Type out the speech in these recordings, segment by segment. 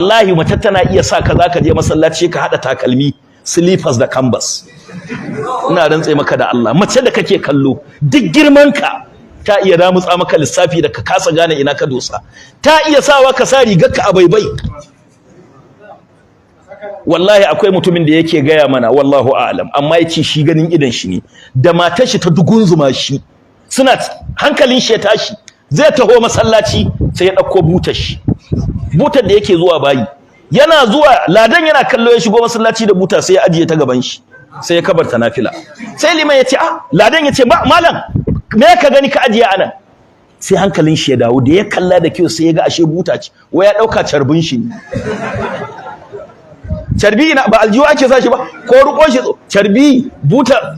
wallahi mace tana iya sa ka zaka je masallaci ka hada takalmi slippers da canvas. Ina rantse maka da Allah, mace da kake kallo duk girman ka ta iya ramutsa maka lissafi da ka kasa gane ina ka dosa, ta iya sawa ka sa rigar ka a baibai. Wallahi akwai mutumin da yake gaya mana wallahu a'lam, amma yace shi ganin idan shi ne da matar shi ta dugunzuma shi, suna hankalin shi ya tashi zai taho masallaci sai ya dauko butar shi, butar da yake zuwa bayi, yana zuwa ladan yana kallo ya shigo masallaci da buta sai ya ajiye ta gaban shi sai ya kabarta nafila. Sai liman ya ce ladan ya ce malam me ka gani ka ajiye anan? Sai hankalin shi ya dawo, da ya kalla da kyau sai ya ga ashe buta ce, wai ya dauka carbin shi ne. Carbi ina ba aljiwa ake sa shi ba ko ruko shi carbi buta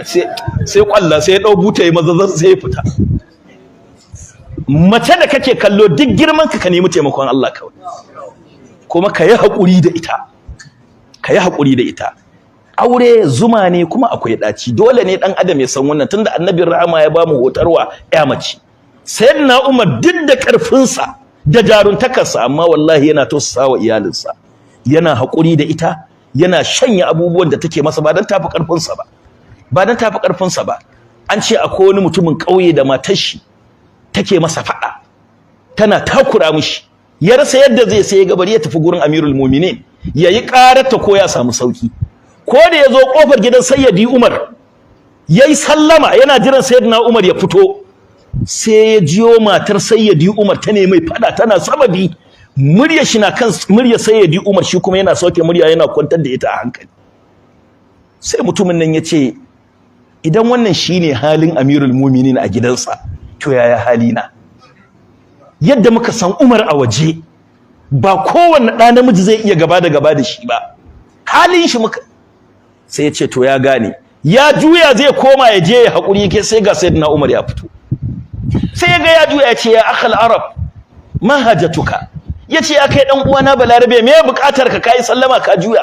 sai kwalla sai ya dau buta ya mazazar sai ya fita. Mace da kake kallo duk girman ka nemi taimakon Allah kawai, kuma ka yi haƙuri da ita, ka yi haƙuri da ita. Aure zuma ne kuma akwai ɗaci, dole ne ɗan adam ya san wannan, tunda annabin rahama ya bamu hotarwa ya mace. Sayyidina Umar duk da ƙarfinsa da jaruntakarsa amma wallahi yana tausasa wa iyalinsa, yana haƙuri da ita, yana shanya abubuwan da take masa ba don tafi ƙarfinsa ba, ba don tafi ƙarfinsa ba. An ce akwai wani mutumin ƙauye da matar shi take masa faɗa, tana takura mishi, ya rasa yadda zai sai ya bari ya tafi gurin Amirul Mu'minin yayi ƙararta ko ya samu sauki. Ko da yazo kofar gidan Sayyidi Umar yayi sallama yana jiran Sayyidina Umar ya fito, sai ya jiyo matar Sayyidi Umar ta nemi faɗa tana sababi, murya shi na kan murya Sayyidi Umar, shi kuma yana sauke murya yana kwantar da ita a hankali. Sai mutumin nan yace idan wannan shine halin Amirul Mu'minin a gidansa, to yaya halina? Yadda muka san Umar a waje ba kowanne ɗa namiji zai iya gaba da shi ba, halin shi muka. Sai ya ce to ya gane, ya juya zai koma ya je ya haƙuri yake, sai ga Sayyidina Umar ya fito. Sai ya ga ya juya ya ce ya akhal arab ma hajatuka, ya ce ya kai ɗan uwana balarabe me buƙatar ka, kai sallama ka juya.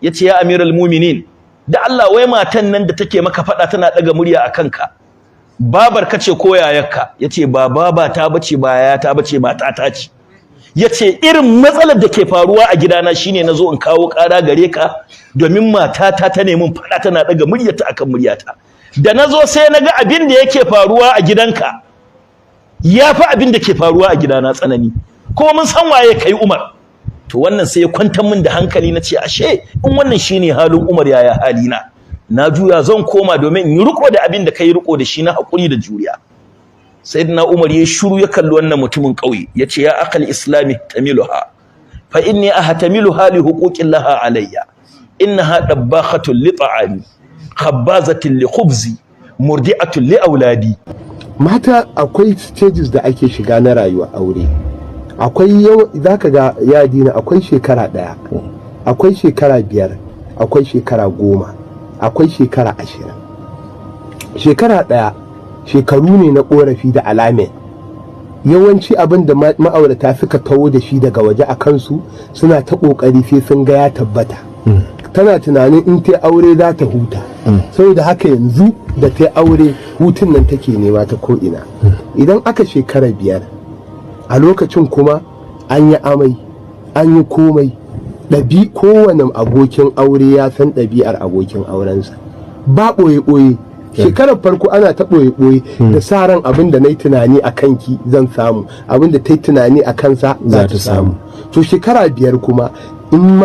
Ya ce ya Amirul Mu'minin, da Allah wai matan nan da take maka faɗa tana ɗaga murya a kanka, babar ka ce ko yayarka? Yace ba baba ta bace ba yaya ta bace mata ta ce. Yace irin matsalar da ke faruwa a gidana shine nazo in kawo ƙara gare ka, domin matata ta nemi fada tana daga muryarta akan muryata. Da nazo sai naga abin da yake faruwa a gidanka yafi abin da ke faruwa a gidana tsanani, kuma mun san waye kai Umar. To wannan sai ya kwantar min da hankali, nace ashe in wannan shine halin Umar yaya halina? Na juya zan koma domin in yi riko da abin da kai riko da shi na hakuri da juriya. Sayyidina Umar ya shiru ya kalli wannan mutumin kauye, yace ya akal islami tamiluha fa inni ahtamiluha li huquqillaha alayya, innaha dabbakhatun li ta'ami khabbazatun li khubzi murdi'atun li auladi. Mata akwai stages da ake shiga na rayuwa aure. Akwai yau zaka ga yadina, akwai shekara 1, akwai shekara 5, akwai shekara 10, akwai shekara 20. Shekara 1 shekaru ne na korafi da alamen. Yawanci abin da ma'aurata suka tawo da shi daga waje a kansu suna ta kokari sai sun ga ya tabbata. Tana tunanin in ta aure za ta huta, saboda haka yanzu da ta aure hutun nan take nema ta ko'ina. Idan aka shekara 5 a lokacin kuma an yi amai an yi komai, kowane abokin aure ya san ɗabi'ar abokin aurensa, ba ɓoye-ɓoye. Shekarar farko ana ta ɓoye-ɓoye da sa ran abin da na yi tunani a kanki zan samu, abin da ta yi tunani a kansa za ta samu. To shekara 5 kuma in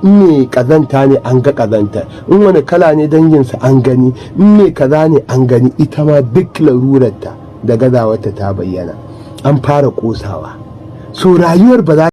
me kazanta ne an ga kazanta, in wani kala ne danginsa an gani, in me kaza ne an gani, ita ma duk larurarta da gazawarta ta bayyana, an fara kosawa. So rayuwar ba za